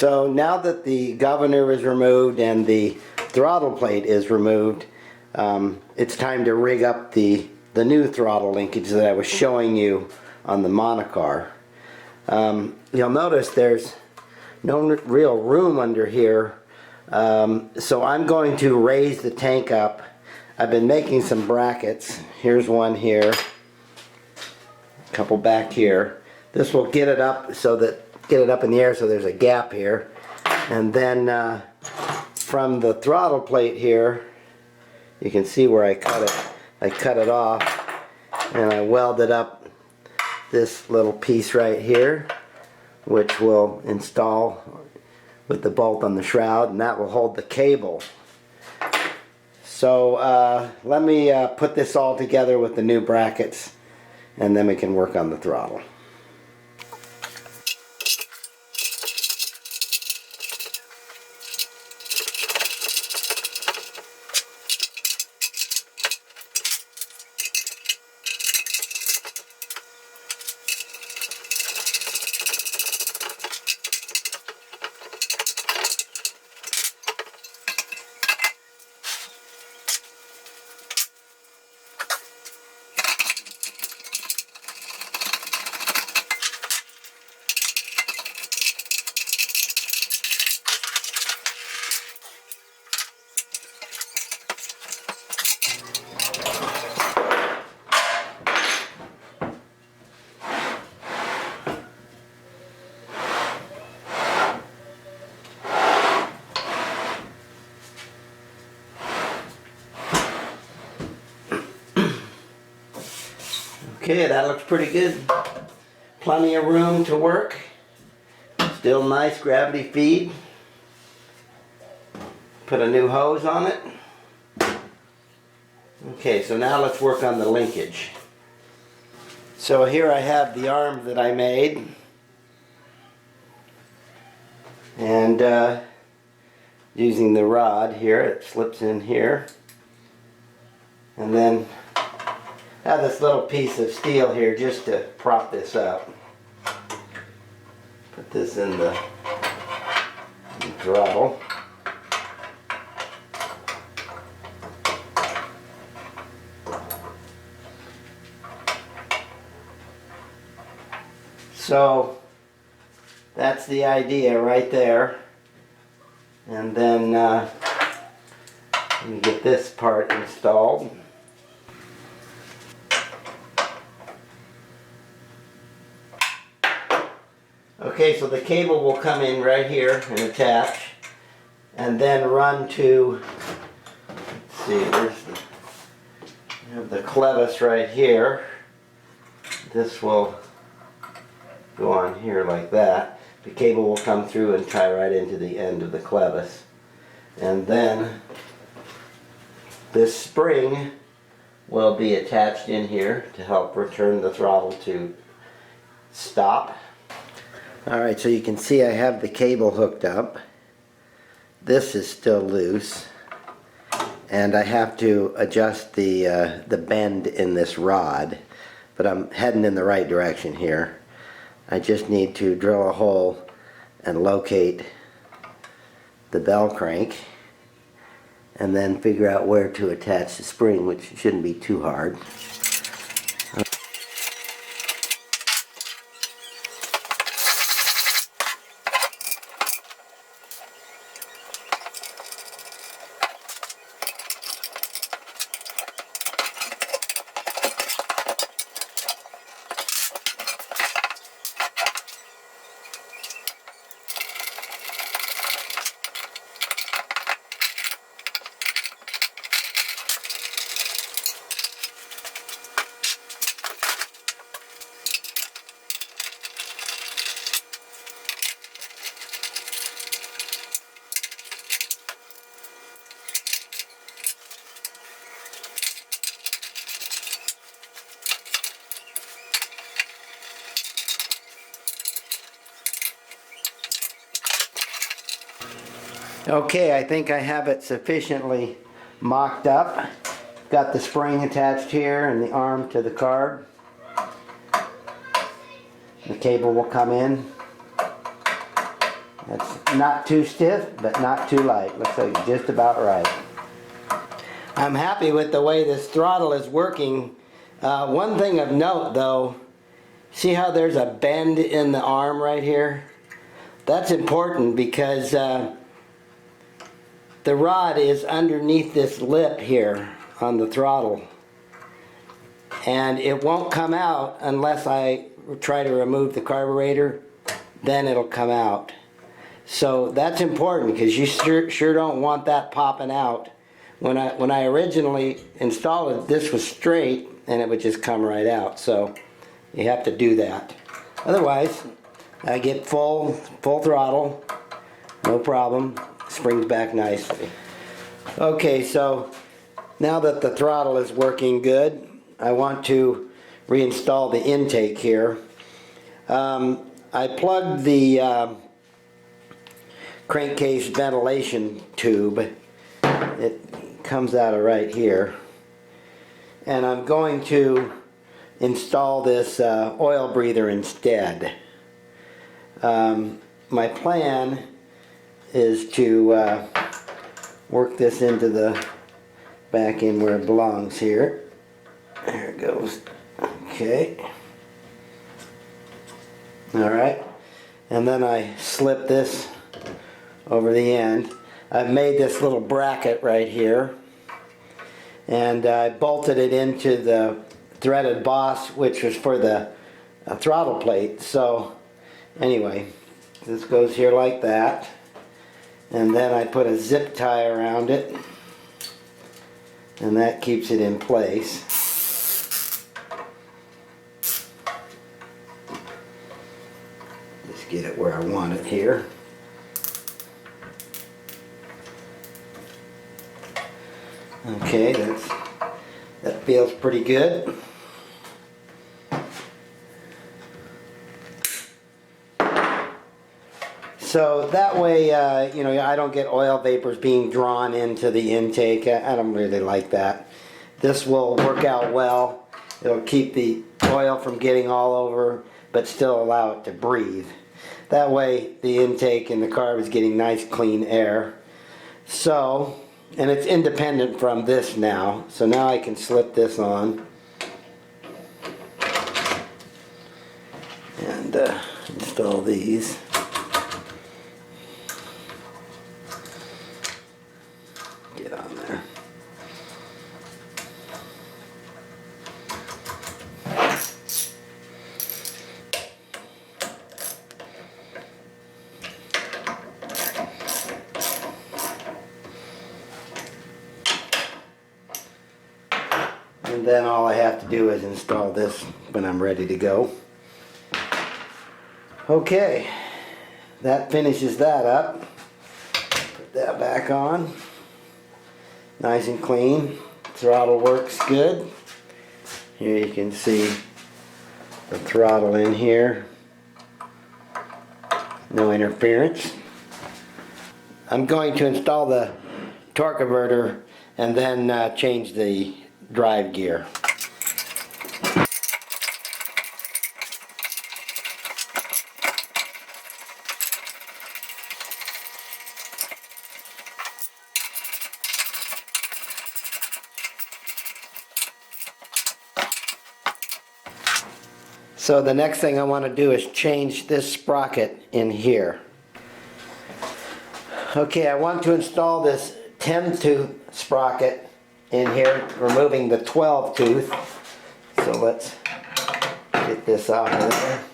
So now that the governor is removed and the throttle plate is removed, it's time to rig up the new throttle linkage that I was showing you on the monocar. You'll notice there's no real room under here, so I'm going to raise the tank up. I've been making some brackets. Here's one here, a couple back here. This will get it up in the air so there's a gap here, and then from the throttle plate here, you can see where I cut it. I cut it off and I welded up this little piece right here, which will install with the bolt on the shroud, and that will hold the cable. So let me put this all together with the new brackets, and then we can work on the throttle. Okay, that looks pretty good. Plenty of room to work. Still nice gravity feed. Put a new hose on it. Okay, so now let's work on the linkage. So here I have the arm that I made. And using the rod here, it slips in here. And then I have this little piece of steel here just to prop this up. Put this in the throttle. So that's the idea right there. And then you get this part installed. Okay, so the cable will come in right here and attach, and then run to, let's see, we have the clevis right here. This will go on here like that. The cable will come through and tie right into the end of the clevis. And then this spring will be attached in here to help return the throttle to stop. Alright, so you can see I have the cable hooked up. This is still loose, and I have to adjust the bend in this rod, but I'm heading in the right direction here. I just need to drill a hole and locate the bell crank, and then figure out where to attach the spring, which shouldn't be too hard. Okay, I think I have it sufficiently mocked up. Got the spring attached here and the arm to the carb. The cable will come in That's not too stiff, but not too light. Looks like it's just about right. I'm happy with the way this throttle is working. One thing of note though, see how there's a bend in the arm right here? That's important because the rod is underneath this lip here on the throttle. And it won't come out unless I try to remove the carburetor, then it'll come out. So that's important because you sure don't want that popping out. When I originally installed it, this was straight and it would just come right out. So you have to do that. Otherwise, I get full throttle, no problem. Springs back nicely. Okay, so now that the throttle is working good, I want to reinstall the intake here. I plugged the crankcase ventilation tube. It comes out of right here. And I'm going to install this oil breather instead. My plan is to work this into the back in where it belongs here. There it goes. Okay. Alright. And then I slip this over the end. I've made this little bracket right here. And I bolted it into the threaded boss, which was for the throttle plate. So anyway, this goes here like that. And then I put a zip tie around it. And that keeps it in place. Just get it where I want it here. Okay, that feels pretty good. So that way, you know, I don't get oil vapors being drawn into the intake. I don't really like that. This will work out well. It'll keep the oil from getting all over, but still allow it to breathe. That way, the intake in the carb is getting nice, clean air. So, and it's independent from this now. So now I can slip this on and install these. Get on there. And then all I have to do is install this when I'm ready to go. Okay, that finishes that up. Put that back on. Nice and clean. Throttle works good. Here you can see the throttle in here. No interference. I'm going to install the torque converter and then change the drive gear. So the next thing I want to do is change this sprocket in here. Okay, I want to install this 10-tooth sprocket in here, removing the 12-tooth. So let's get this out of there.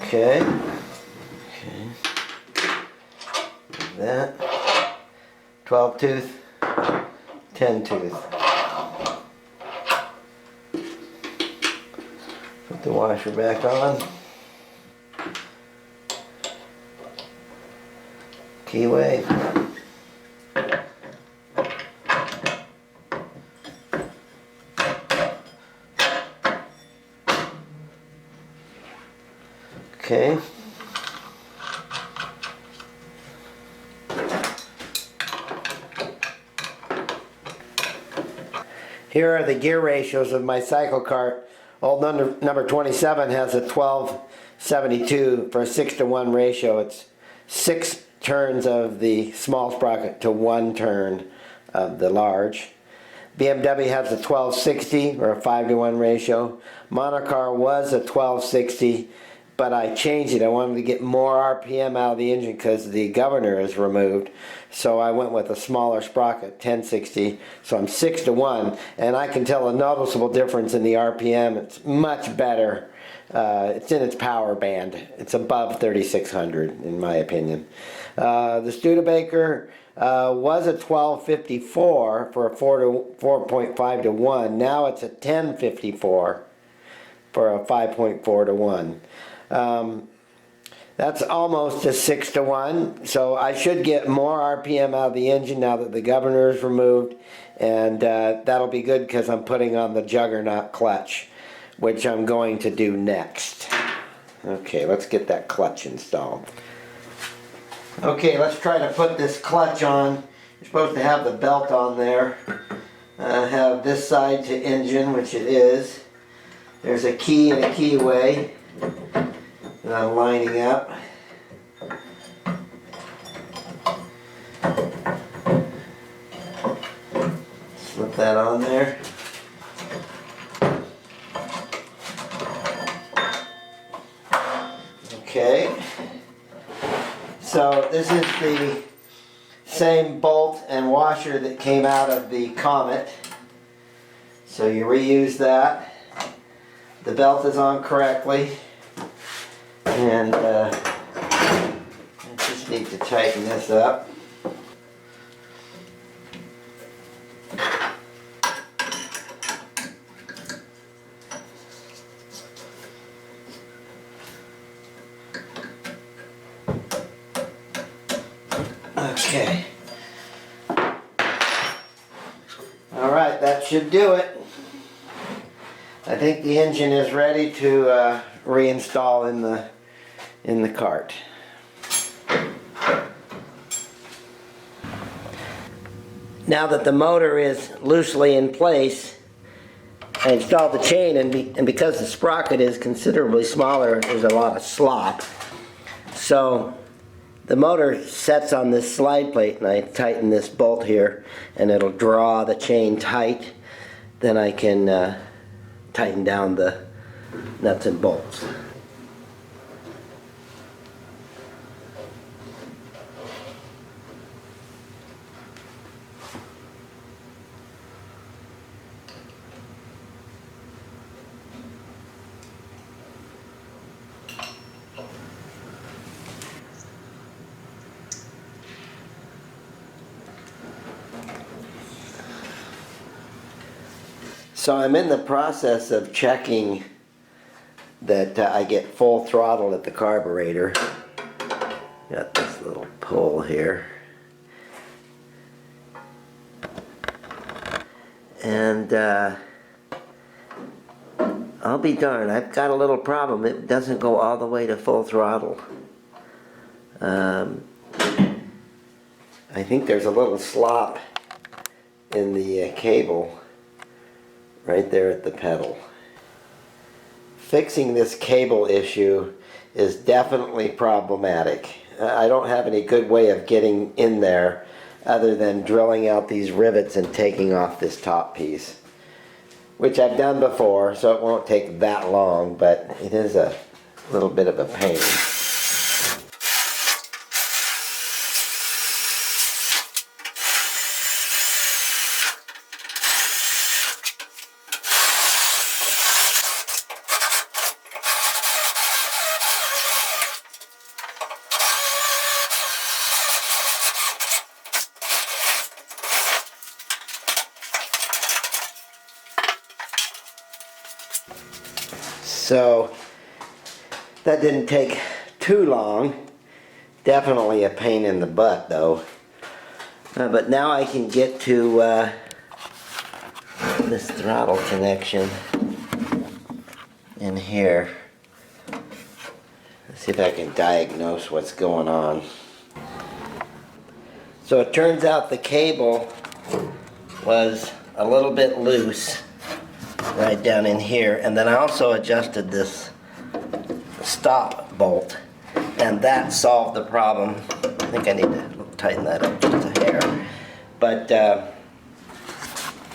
Okay. That 12-tooth, 10-tooth. Put the washer back on. Keyway. Okay. Here are the gear ratios of my Cyclekart. Old number 27 has a 1272 for a 6-to-1 ratio. It's 6 turns of the small sprocket to 1 turn of the large. BMW has a 1260 or a 5-to-1 ratio. Monocar was a 1260, but I changed it. I wanted to get more RPM out of the engine because the governor is removed. So I went with a smaller sprocket, 1060. So I'm 6-to-1, and I can tell a noticeable difference in the RPM. It's much better. It's in its power band. It's above 3600 in my opinion. The Studebaker was a 1254 for a 4.5 to 1. Now it's a 1054 for a 5.4 to 1. That's almost a 6-to-1, so I should get more RPM out of the engine now that the governor is removed, and that'll be good because I'm putting on the juggernaut clutch, which I'm going to do next. Okay, let's get that clutch installed. Okay, let's try to put this clutch on. You're supposed to have the belt on there. Have this side to engine, which it is. There's a key and a keyway that I'm lining up. Slip that on there. Okay. So this is the same bolt and washer that came out of the Comet. So you reuse that. The belt is on correctly. And I just need to tighten this up. Okay. Alright, that should do it. I think the engine is ready to reinstall in the cart. Now that the motor is loosely in place, I installed the chain, and because the sprocket is considerably smaller, there's a lot of slop. So the motor sets on this slide plate, and I tighten this bolt here, and it'll draw the chain tight. Then I can tighten down the nuts and bolts. So I'm in the process of checking that I get full throttle at the carburetor. Got this little pull here. And I'll be darned, I've got a little problem. It doesn't go all the way to full throttle. I think there's a little slop in the cable right there at the pedal. Fixing this cable issue is definitely problematic. I don't have any good way of getting in there other than drilling out these rivets and taking off this top piece, which I've done before, so it won't take that long, but it is a little bit of a pain. So that didn't take too long. Definitely a pain in the butt though. But now I can get to this throttle connection in here. Let's see if I can diagnose what's going on. So it turns out the cable was a little bit loose right down in here, and then I also adjusted this stop bolt, and that solved the problem. I think I need to tighten that up just a hair, but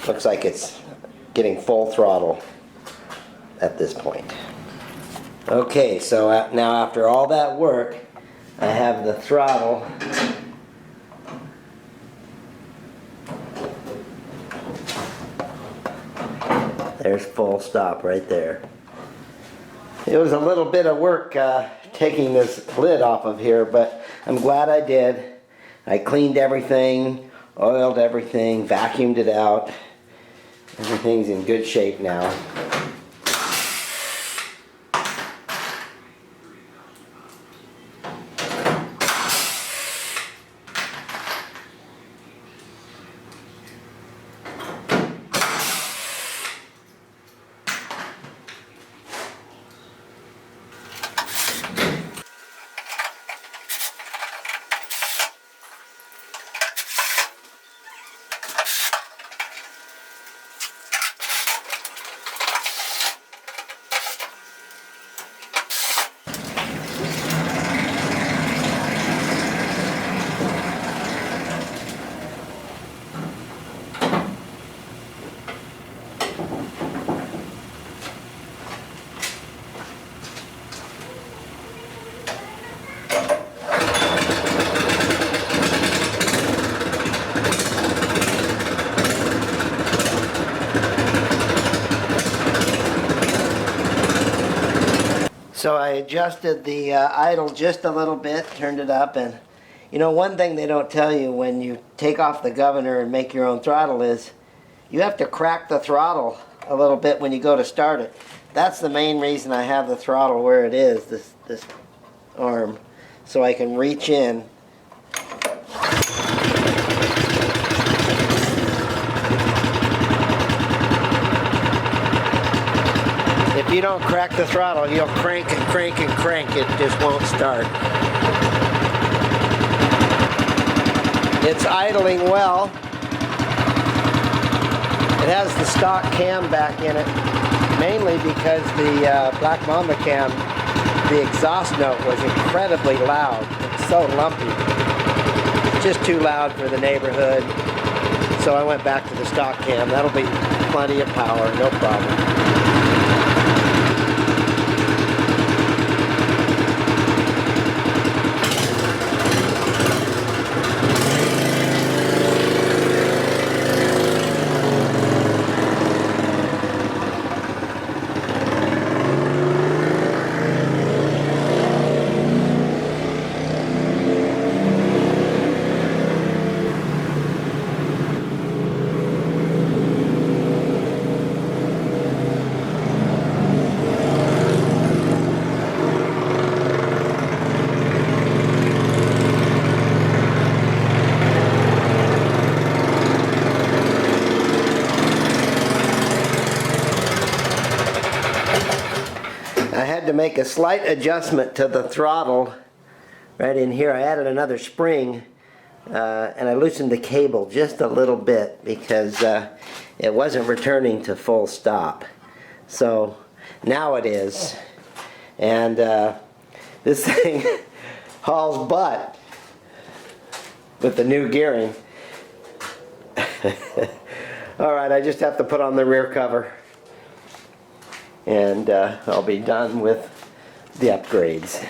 looks like it's getting full throttle at this point. Okay, so now after all that work, I have the throttle there's full stop right there. It was a little bit of work taking this lid off of here, but I'm glad I did. I cleaned everything, oiled everything, vacuumed it out. Everything's in good shape now. So I adjusted the idle just a little bit, turned it up, and you know, one thing they don't tell you when you take off the governor and make your own throttle is you have to crack the throttle a little bit when you go to start it. That's the main reason I have the throttle where it is, this arm, so I can reach in. If you don't crack the throttle, you'll crank and crank and crank, it just won't start. It's idling well. It has the stock cam back in it, mainly because the Black Mamba cam, the exhaust note was incredibly loud. It's so lumpy. It's just too loud for the neighborhood. So I went back to the stock cam. That'll be plenty of power, no problem. I had to make a slight adjustment to the throttle right in here. I added another spring and I loosened the cable just a little bit because it wasn't returning to full stop. So now it is. And this thing hauls butt with the new gearing. Alright, I just have to put on the rear cover. And I'll be done with the upgrades.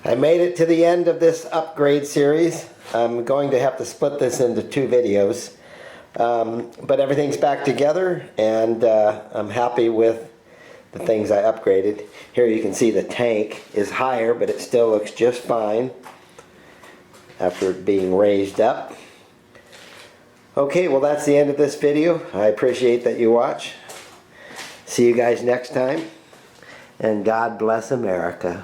I made it to the end of this upgrade series. I'm going to have to split this into 2 videos. But everything's back together, and I'm happy with the things I upgraded. Here you can see the tank is higher, but it still looks just fine after it being raised up. Okay, well that's the end of this video. I appreciate that you watch. See you guys next time, and God bless America.